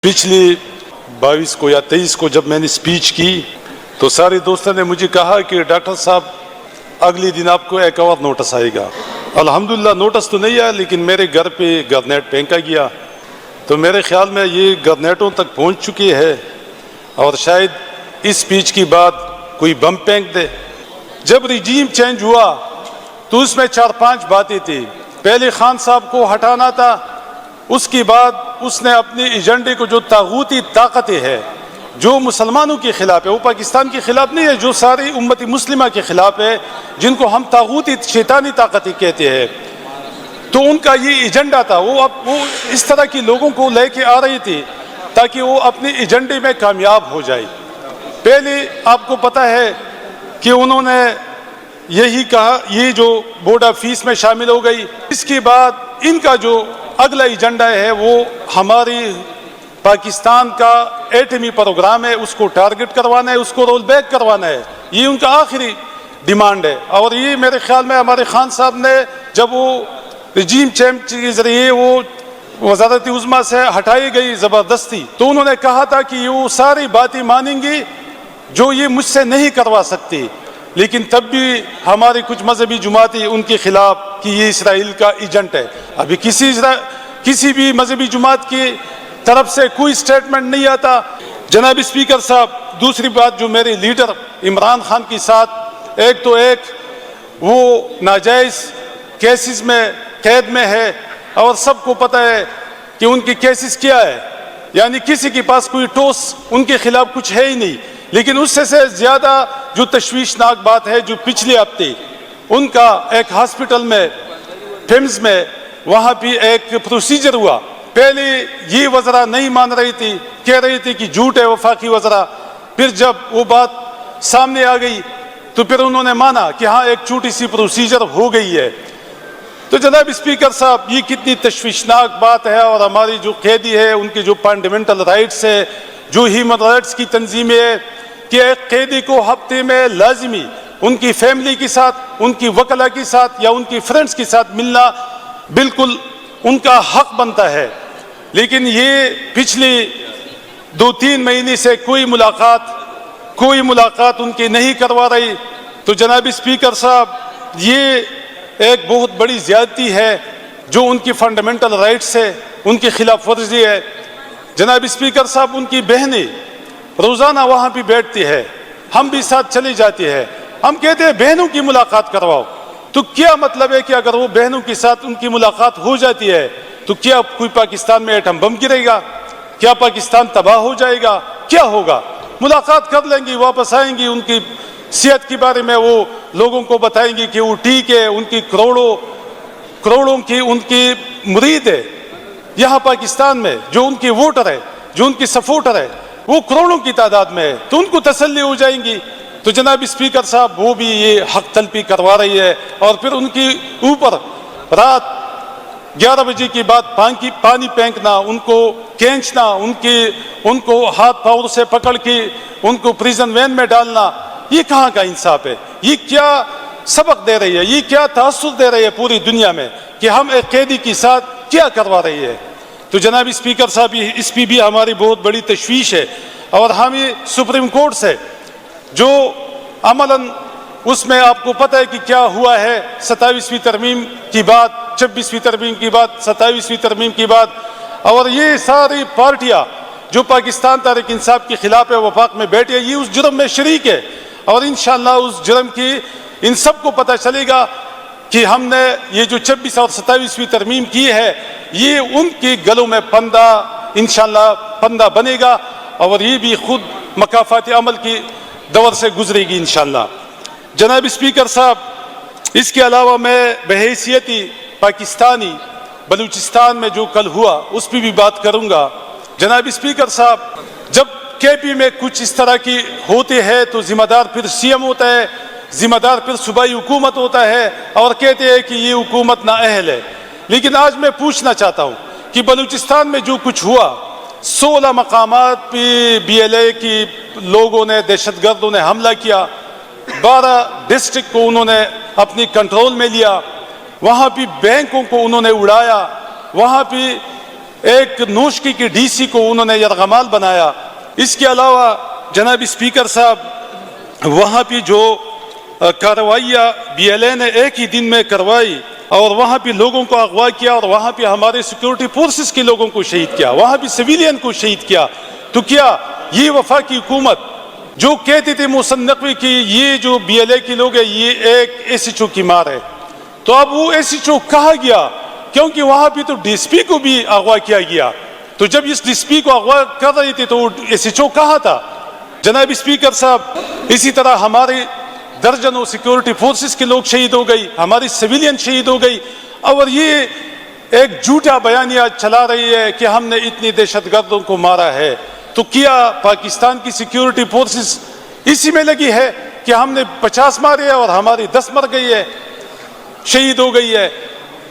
پچھلی 22 کو یا 23 کو جب میں نے سپیچ کی تو سارے دوستوں نے مجھے کہا کہ ڈاکٹر صاحب اگلی دن آپ کو ایک اور نوٹس آئے گا۔ الحمدللہ نوٹس تو نہیں آیا، لیکن میرے گھر پہ گرنیٹ پھینکا گیا، تو میرے خیال میں یہ گرنیٹوں تک پہنچ چکی ہے اور شاید اس سپیچ کی بعد کوئی بم پھینک دے۔ جب رجیم چینج ہوا تو اس میں 4-5 باتیں تھیں۔ پہلے خان صاحب کو ہٹانا تھا، اس کے بعد اس نے اپنے ایجنڈے کو جو طاغوتی طاقتیں ہے جو مسلمانوں کے خلاف ہے، وہ پاکستان کے خلاف نہیں ہے، جو ساری امت مسلمہ کے خلاف ہے، جن کو ہم طاغوتی شیطانی طاقتیں کہتے ہیں، تو ان کا یہ ایجنڈا تھا۔ وہ اس طرح کے لوگوں کو لے کے آ رہی تھی تاکہ وہ اپنے ایجنڈے میں کامیاب ہو جائے۔ پہلے آپ کو پتہ ہے کہ انہوں نے یہی کہا، یہ جو بورڈ آف فیس میں شامل ہو گئی۔ اس کے بعد ان کا جو اگلا ایجنڈا ہے وہ ہماری پاکستان کا ایٹمی پروگرام ہے، اس کو ٹارگٹ کروانا ہے، اس کو رول بیک کروانا ہے، یہ ان کا آخری ڈیمانڈ ہے۔ اور یہ میرے خیال میں ہمارے خان صاحب نے جب وہ رجیم چینج کے ذریعے وہ وزارت عظمیٰ سے ہٹائی گئی زبردستی، تو انہوں نے کہا تھا کہ وہ ساری باتیں مانیں گی جو یہ مجھ سے نہیں کروا سکتی، لیکن تب بھی ہماری کچھ مذہبی جماعتیں ان کے خلاف کہ یہ اسرائیل کا ایجنٹ ہے۔ ابھی کسی بھی مذہبی جماعت کی طرف سے کوئی سٹیٹمنٹ نہیں آتا۔ جناب اسپیکر صاحب، دوسری بات جو میرے لیڈر عمران خان کے ساتھ ایک وہ ناجائز کیسز میں قید میں ہے، اور سب کو پتہ ہے کہ ان کی کیسز کیا ہے، یعنی کسی کے پاس کوئی ٹوس ان کے خلاف کچھ ہے ہی نہیں۔ لیکن اس سے زیادہ جو تشویشناک بات ہے، جو پچھلے ہفتے ان کا ایک ہاسپٹل میں فیمز میں وہاں بھی ایک پروسیجر ہوا۔ پہلے یہ وزراء نہیں مان رہی تھی، کہہ رہی تھی کہ جھوٹ ہے وفاقی وزراء، پھر جب وہ بات سامنے آ گئی تو پھر انہوں نے مانا کہ ہاں ایک چھوٹی سی پروسیجر ہو گئی ہے۔ تو جناب اسپیکر صاحب، یہ کتنی تشویشناک بات ہے، اور ہماری جو قیدی ہے ان کے جو فنڈامنٹل رائٹس ہے، جو ہیومن رائٹس کی تنظیمیں ہے کہ ایک قیدی کو ہفتے میں لازمی ان کی فیملی کے ساتھ، ان کی وکلا کے ساتھ یا ان کی فرینڈز کے ساتھ ملنا بالکل ان کا حق بنتا ہے، لیکن یہ پچھلی 2-3 مہینے سے کوئی ملاقات ان کی نہیں کروا رہی۔ تو جناب اسپیکر صاحب، یہ ایک بہت بڑی زیادتی ہے جو ان کی فنڈامنٹل رائٹس ہے، ان کی خلاف ورزی ہے۔ جناب اسپیکر صاحب، ان کی بہنیں روزانہ وہاں بھی بیٹھتی ہے، ہم بھی ساتھ چلی جاتی ہے، ہم کہتے ہیں بہنوں کی ملاقات کرواؤ، تو کیا مطلب ہے کہ اگر وہ بہنوں کے ساتھ ان کی ملاقات ہو جاتی ہے تو کیا کوئی پاکستان میں ایٹم بم گرے گا؟ کیا پاکستان تباہ ہو جائے گا؟ کیا ہوگا؟ ملاقات کر لیں گی، واپس آئیں گی، ان کی صحت کے بارے میں وہ لوگوں کو بتائیں گی کہ وہ ٹھیک ہے، ان کی کروڑوں کی ان کی مرید ہے یہاں پاکستان میں، جو ان کے ووٹر ہے، جو ان کے سپورٹر ہے، وہ کروڑوں کی تعداد میں ہے، تو ان کو تسلی ہو جائیں گی۔ تو جناب اسپیکر صاحب، وہ بھی یہ حق تلفی کروا رہی ہے، اور پھر ان کی اوپر رات 11 بجے کے بعد پانی پھینکنا، ان کو کھینچنا، ان کو ہاتھ پاؤں سے پکڑ کے ان کو پریزن وین میں ڈالنا، یہ کہاں کا انصاف ہے؟ یہ کیا سبق دے رہی ہے؟ یہ کیا تاثر دے رہی ہے پوری دنیا میں کہ ہم ایک قیدی کے ساتھ کیا کروا رہی ہے؟ تو جناب اسپیکر صاحب، اس پہ بھی ہماری بہت بڑی تشویش ہے، اور ہمیں سپریم کورٹ سے جو عملاً اس میں آپ کو پتہ ہے کہ کیا ہوا ہے 27ویں ترمیم کی بات، 26ویں ترمیم کی بات، 27ویں ترمیم کی بات، اور یہ ساری پارٹیاں جو پاکستان تحریک انصاف کے خلاف ہے، وفاق میں بیٹھے، یہ اس جرم میں شریک ہے، اور انشاءاللہ اس جرم کی ان سب کو پتہ چلے گا کہ ہم نے یہ جو 26 اور 27ویں ترمیم کی ہے، یہ ان کے گلوں میں انشاءاللہ پندہ بنے گا، اور یہ بھی خود مکافات عمل کی دور سے گزرے گی انشاءاللہ۔ جناب اسپیکر صاحب، اس کے علاوہ میں بحیثیتی پاکستانی بلوچستان میں جو کل ہوا اس پہ بھی بات کروں گا۔ جناب اسپیکر صاحب، جب کے پی میں کچھ اس طرح کی ہوتے ہیں تو ذمہ دار پھر سی ایم ہوتا ہے، ذمہ دار پھر صوبائی حکومت ہوتا ہے، اور کہتے ہیں کہ یہ حکومت نااہل ہے۔ لیکن آج میں پوچھنا چاہتا ہوں کہ بلوچستان میں جو کچھ ہوا، 16 مقامات پہ BLA کی لوگوں نے، دہشت گردوں نے حملہ کیا، 12 ڈسٹرکٹ کو انہوں نے اپنی کنٹرول میں لیا، وہاں پہ بینکوں کو انہوں نے اڑایا، وہاں پہ ایک نوشکی کی ڈی سی کو انہوں نے یرغمال بنایا. اس کے علاوہ جناب اسپیکر صاحب وہاں پہ جو کارروائیاں بی ایل اے نے ایک ہی دن میں کروائی اور وہاں پہ لوگوں کو اغوا کیا اور وہاں پہ ہمارے سیکورٹی فورسز کے لوگوں کو شہید کیا, وہاں پہ سویلین کو شہید کیا, تو کیا یہ وفاقی حکومت جو کہتی تھی محسن نقوی کی یہ جو بی ایل اے کے لوگ ہیں یہ ایک ایس ایچ او کی مار ہے, تو اب وہ ایس ایچ او کہا گیا کیونکہ وہاں پہ تو ڈی ایس پی کو بھی اغوا کیا گیا, تو جب اس ڈی ایس پی کو اغوا کر رہی تھی تو ایس ایچ او کہا تھا. جناب اسپیکر صاحب اسی طرح ہمارے درجنوں سیکورٹی فورسز کے لوگ شہید ہو گئی, ہماری سویلین شہید ہو گئی, اور یہ ایک جھوٹا بیانیہ چلا رہی ہے کہ ہم نے اتنی دہشت گردوں کو مارا ہے. تو کیا پاکستان کی سیکورٹی فورسز اسی میں لگی ہے کہ ہم نے 50 مارے اور ہماری 10 مر گئی ہے, شہید ہو گئی ہے؟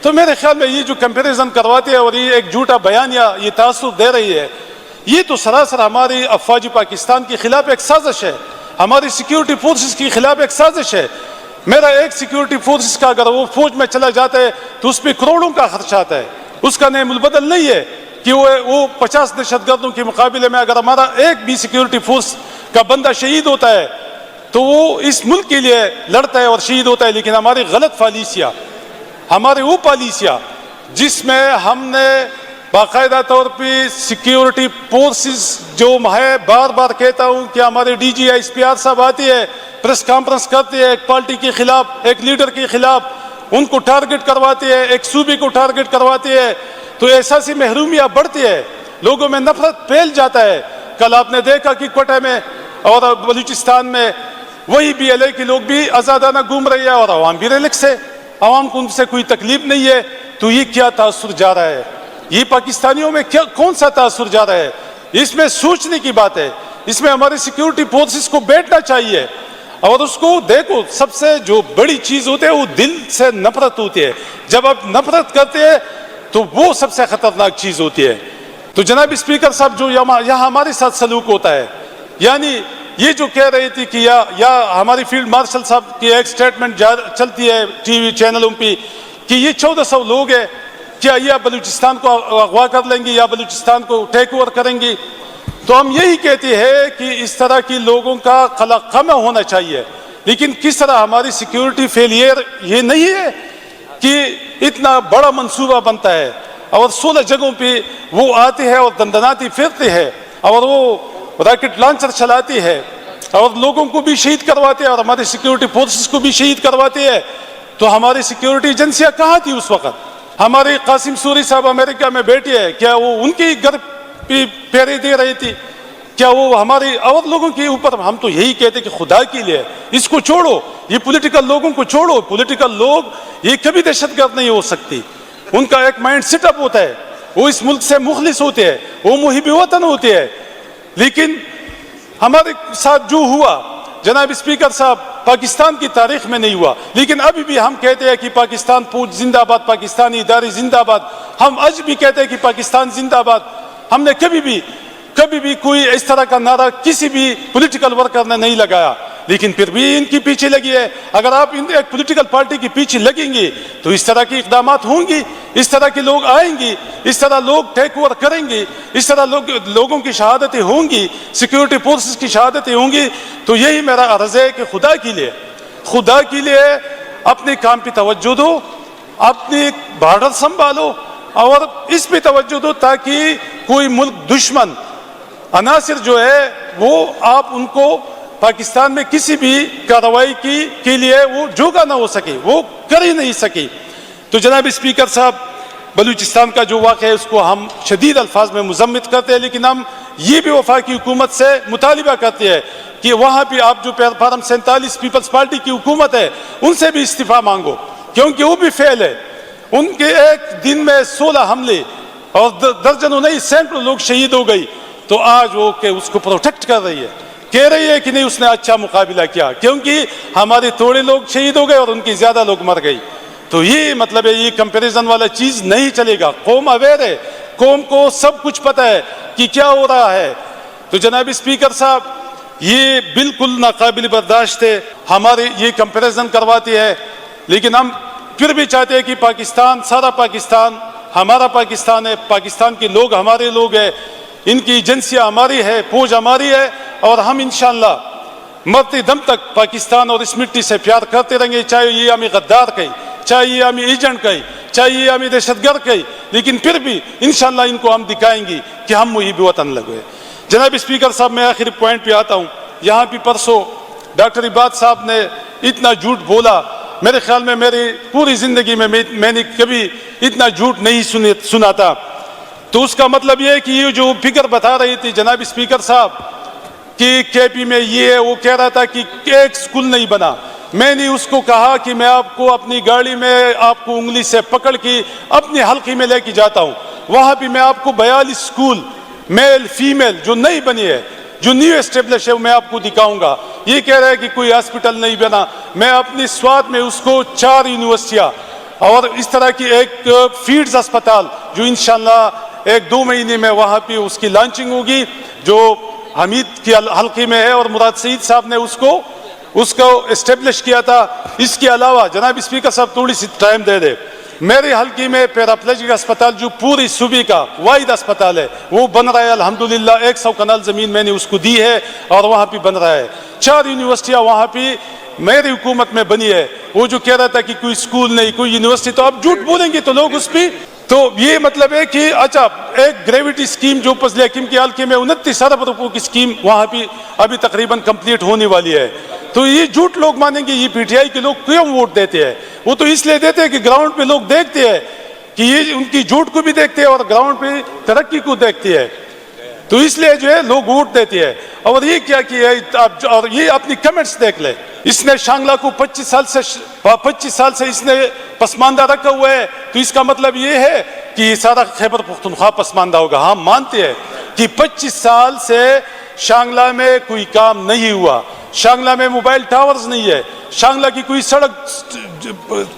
تو میرے خیال میں یہ جو کمپیریزن کرواتے ہیں اور یہ ایک جھوٹا بیانیہ یہ تاثر دے رہی ہے, یہ تو سراسر ہماری افواج پاکستان کے خلاف ایک سازش ہے, ہماری سیکورٹی فورسز کے خلاف ایک سازش ہے. میرا ایک سیکورٹی فورسز کا اگر وہ فوج میں چلا جاتا ہے تو اس پہ کروڑوں کا خرچ آتا ہے, اس کا نعم البدل نہیں ہے کہ وہ 50 دہشت گردوں کے مقابلے میں اگر ہمارا ایک بھی سیکورٹی فورس کا بندہ شہید ہوتا ہے تو وہ اس ملک کے لیے لڑتا ہے اور شہید ہوتا ہے. لیکن ہماری غلط پالیسیاں, ہمارے وہ پالیسیاں جس میں ہم نے باقاعدہ طور پہ سیکیورٹی فورسز جو ہے, بار بار کہتا ہوں کہ ہمارے D G S P R صاحب آتی ہے, پریس کانفرنس کرتی ہے ایک پارٹی کے خلاف, ایک لیڈر کے خلاف, ان کو ٹارگٹ کرواتی ہے, ایک صوبے کو ٹارگٹ کرواتی ہے, تو احساسی محرومیت بڑھتی ہے, لوگوں میں نفرت پھیل جاتا ہے. کل آپ نے دیکھا کہ کوٹہ میں اور بلوچستان میں وہی بی ایل اے کے لوگ بھی آزادانہ گھوم رہے ہیں اور عوام بھی ریلیکس ہے, عوام کو ان سے کوئی تکلیف نہیں ہے. تو یہ کیا تاثر جا رہا ہے, یہ پاکستانیوں میں کون سا تاثر جا رہا ہے؟ اس میں سوچنے کی بات ہے, اس میں ہماری سیکورٹی فورسز کو بیٹھنا چاہیے اور اس کو دیکھو. سب سے جو بڑی چیز ہوتی ہے وہ دل سے نفرت ہوتی ہے, جب آپ نفرت کرتے ہیں تو وہ سب سے خطرناک چیز ہوتی ہے. تو جناب اسپیکر صاحب جو یہاں ہمارے ساتھ سلوک ہوتا ہے, یعنی یہ جو کہہ رہی تھی کہ یا ہماری فیلڈ مارشل صاحب کی ایک سٹیٹمنٹ چلتی ہے ٹی وی چینلوں پہ کہ یہ 1400 لوگ ہیں, کیا یہ بلوچستان کو اغوا کر لیں گے یا بلوچستان کو ٹیک اوور کریں گے؟ تو ہم یہی کہتے ہیں کہ اس طرح کی لوگوں کا قلق ہونا چاہیے. لیکن کس طرح ہماری سیکیورٹی فیلئر یہ نہیں ہے کہ اتنا بڑا منصوبہ بنتا ہے اور 16 جگہوں پہ وہ آتے ہیں اور دندناتی پھرتے ہیں اور وہ راکٹ لانچر چلاتے ہیں اور لوگوں کو بھی شہید کرواتے ہیں اور ہمارے سیکیورٹی فورسز کو بھی شہید کرواتے ہیں. تو ہماری سیکیورٹی ایجنسیاں کہاں تھی اس وقت؟ ہمارے قاسم سوری صاحب امریکہ میں بیٹھے ہیں, کیا وہ ان کے گھر پہ پہرے دے رہی تھی؟ کیا وہ ہمارے اور لوگوں کے اوپر؟ ہم تو یہی کہتے کہ خدا کے لیے اس کو چھوڑو, یہ پولیٹیکل لوگوں کو چھوڑو. پولیٹیکل لوگ یہ کبھی دہشت گرد نہیں ہو سکتی, ان کا ایک مائنڈ سیٹ اپ ہوتا ہے, وہ اس ملک سے مخلص ہوتے ہیں, وہ محب وطن ہوتے ہیں. لیکن ہمارے ساتھ جو ہوا جناب اسپیکر صاحب پاکستان کی تاریخ میں نہیں ہوا. لیکن ابھی بھی ہم کہتے ہیں کہ پاکستان فوج زندہ باد, پاکستانی ادارے زندہ باد. ہم آج بھی کہتے ہیں کہ پاکستان زندہ باد. ہم نے کبھی بھی کوئی اس طرح کا نعرہ کسی بھی پولیٹیکل ورکر نے نہیں لگایا, لیکن پھر بھی ان کی پیچھے لگی ہے. اگر آپ ایک پولیٹیکل پارٹی کے پیچھے لگیں گے تو اس طرح کے اقدامات ہوں گی, اس طرح کے لوگ آئیں گے, اس طرح لوگ ٹیک اوور کریں گے, اس طرح لوگوں کی شہادتیں ہوں گی, سیکورٹی فورسز کی شہادتیں ہوں گی. تو یہی میرا عرض ہے کہ خدا کے لیے اپنے کام پہ توجہ دو, اپنے بارڈر سنبھالو اور اس پہ توجہ دو تاکہ کوئی ملک دشمن عناصر جو ہے وہ آپ ان کو پاکستان میں کسی بھی کارروائی کے لیے وہ جوگا نہ ہو سکے, وہ کر ہی نہیں سکے. تو جناب اسپیکر صاحب بلوچستان کا جو واقعہ ہے اس کو ہم شدید الفاظ میں مذمت کرتے ہیں, لیکن ہم یہ بھی وفاقی حکومت سے مطالبہ کرتے ہیں کہ وہاں پہ آپ جو فارم 47 پیپلز پارٹی کی حکومت ہے ان سے بھی استعفیٰ مانگو, کیونکہ وہ بھی فیل ہے. ان کے ایک دن میں 16 حملے اور درجنوں نہیں سینکڑوں لوگ شہید ہو گئی. تو آج وہ کہ اس کو پروٹیکٹ کر رہی ہے, کہہ رہی ہے کہ نہیں اس نے اچھا مقابلہ کیا, کیونکہ ہمارے تھوڑے لوگ شہید ہو گئے اور ان کی زیادہ لوگ مر گئی. تو یہ مطلب ہے یہ کمپیریزن والا چیز نہیں چلے گا. قوم اویئر ہے, قوم کو سب کچھ پتہ ہے کہ کیا ہو رہا ہے. تو جناب اسپیکر صاحب یہ بالکل ناقابل برداشت ہے, ہمارے یہ کمپیریزن کرواتی ہے. لیکن ہم پھر بھی چاہتے ہیں کہ پاکستان, سارا پاکستان ہمارا پاکستان ہے، پاکستان کے لوگ ہمارے لوگ ہیں، ان کی ایجنسیاں ہماری ہے، فوج ہماری ہے، اور ہم انشاءاللہ مرتے دم تک پاکستان اور اس مٹی سے پیار کرتے رہیں گے، چاہے یہ ہمیں غدار کہیں، چاہے یہ ہمیں ایجنٹ کہیں، چاہے یہ ہمیں دہشت گرد کہیں، لیکن پھر بھی انشاءاللہ ان کو ہم دکھائیں گے کہ ہم محب وطن لگے۔ جناب اسپیکر صاحب، میں آخری پوائنٹ پہ آتا ہوں۔ یہاں پہ پرسوں ڈاکٹر عباد صاحب نے اتنا جھوٹ بولا، میرے خیال میں میری پوری زندگی میں میں نے کبھی اتنا جھوٹ نہیں سنا تھا۔ تو اس کا مطلب یہ ہے کہ یہ جو فگر بتا رہی تھی جناب اسپیکر صاحب کہ کے پی میں یہ ہے، وہ کہہ رہا تھا کہ ایک سکول نہیں بنا۔ میں نے اس کو کہا کہ میں آپ کو اپنی گاڑی میں آپ کو انگلی سے پکڑ کے اپنے حلقے میں لے کے جاتا ہوں، وہاں بھی میں آپ کو 42 سکول میل فیمیل جو نئی بنی ہے، جو نیو اسٹیبلش ہے، میں آپ کو دکھاؤں گا۔ یہ کہہ رہا ہے کہ کوئی ہاسپٹل نہیں بنا، میں اپنی سوات میں اس کو 4 یونیورسٹیاں اور اس طرح کی ایک فیڈز اسپتال جو انشاءاللہ 1-2 مہینے میں وہاں پہ اس کی لانچنگ ہوگی، جو حمید کے حلقے میں ہے اور مراد سعید صاحب نے اس کو اسٹیبلش کیا تھا۔ اس کے علاوہ جناب اسپیکر صاحب تھوڑی سی ٹائم دے دے، میرے حلقے میں پیراپلیجک اسپتال جو پوری صوبے کا واحد اسپتال ہے وہ بن رہا ہے الحمدللہ، 100 کنال زمین میں نے اس کو دی ہے اور وہاں پہ بن رہا ہے۔ 4 یونیورسٹیاں وہاں پہ میری حکومت میں بنی ہے۔ وہ جو کہہ رہا تھا کہ کوئی سکول نہیں، کوئی یونیورسٹی، تو آپ جھوٹ بولیں گے تو لوگ اس پہ، تو یہ مطلب ہے کہ اچھا ایک گریویٹی سکیم جو فضل حکیم کے حلقے میں 29 ارب روپے کی سکیم وہاں پہ ابھی تقریباً کمپلیٹ ہونے والی ہے، تو یہ جھوٹ لوگ مانیں گے۔ یہ پی ٹی آئی کے لوگ کیوں ووٹ دیتے ہیں؟ وہ تو اس لیے دیتے ہیں کہ گراؤنڈ پہ لوگ دیکھتے ہیں کہ یہ ان کی جھوٹ کو بھی دیکھتے ہیں اور گراؤنڈ پہ ترقی کو دیکھتے ہیں، تو اس لیے جو ہے لوگ ووٹ دیتے ہیں۔ اور یہ کیا کیا ہے، اور یہ اپنی کمنٹس دیکھ لیں، اس نے شانگلہ کو 25 سال سے اس نے پسماندہ رکھا ہوا ہے، تو اس کا مطلب یہ ہے کہ یہ سارا خیبر پختونخوا پسماندہ ہوگا۔ ہم مانتے ہیں کہ 25 سال سے شانگلہ میں کوئی کام نہیں ہوا، شانگلہ میں موبائل ٹاورز نہیں ہے، شانگلہ کی کوئی سڑک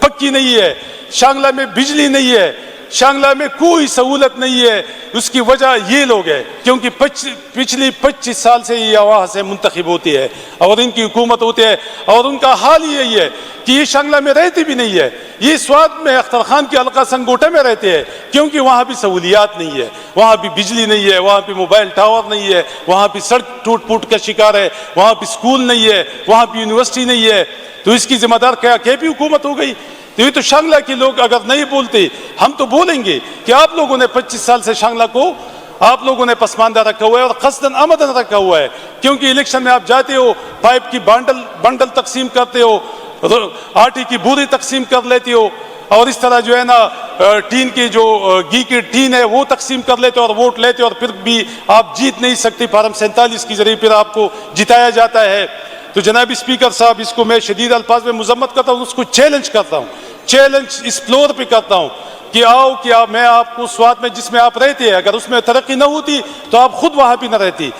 پکی نہیں ہے، شانگلہ میں بجلی نہیں ہے، شانگلہ میں کوئی سہولت نہیں ہے۔ اس کی وجہ یہ لوگ ہیں کیونکہ پچھلی 25 سال سے یہ وہاں سے منتخب ہوتی ہے اور ان کی حکومت ہوتی ہے، اور ان کا حال یہی ہے کہ یہ شانگلہ میں رہتی بھی نہیں ہے، یہ سوات میں اختر خان کے حلقہ سنگوٹے میں رہتے ہیں، کیونکہ وہاں بھی سہولیات نہیں ہے، وہاں بھی بجلی نہیں ہے، وہاں پہ موبائل ٹاور نہیں ہے، وہاں پہ سڑک ٹوٹ پھوٹ کا شکار ہے، وہاں پہ سکول نہیں ہے، وہاں پہ یونیورسٹی نہیں ہے، تو اس کی ذمہ دار کیا کے پی حکومت ہو گئی؟ تو یہ تو شانگلہ کے لوگ اگر نہیں بولتے، ہم تو بولیں گے کہ آپ لوگوں نے 25 سال سے شانگلہ کو آپ لوگوں نے پسماندہ رکھا ہوا ہے اور قصداً آمدن رکھا ہوا ہے، کیونکہ الیکشن میں آپ جاتے ہو، پائپ کی بنڈل تقسیم کرتے ہو، آٹے کی بوری تقسیم کر لیتے ہو، اور اس طرح جو ہے نا ٹین کی جو گھی کی ٹین ہے وہ تقسیم کر لیتے اور ووٹ لیتے، اور پھر بھی آپ جیت نہیں سکتے، فارم 47 کے ذریعے پھر آپ کو جتایا جاتا ہے۔ تو جناب اسپیکر صاحب، اس کو میں شدید الفاظ میں مذمت کرتا ہوں، اس کو چیلنج کرتا ہوں، چیلنج اس فلور پہ کرتا ہوں کہ آؤ کہ میں آپ کو سوات میں جس میں آپ رہتے ہیں، اگر اس میں ترقی نہ ہوتی تو آپ خود وہاں پہ نہ رہتی،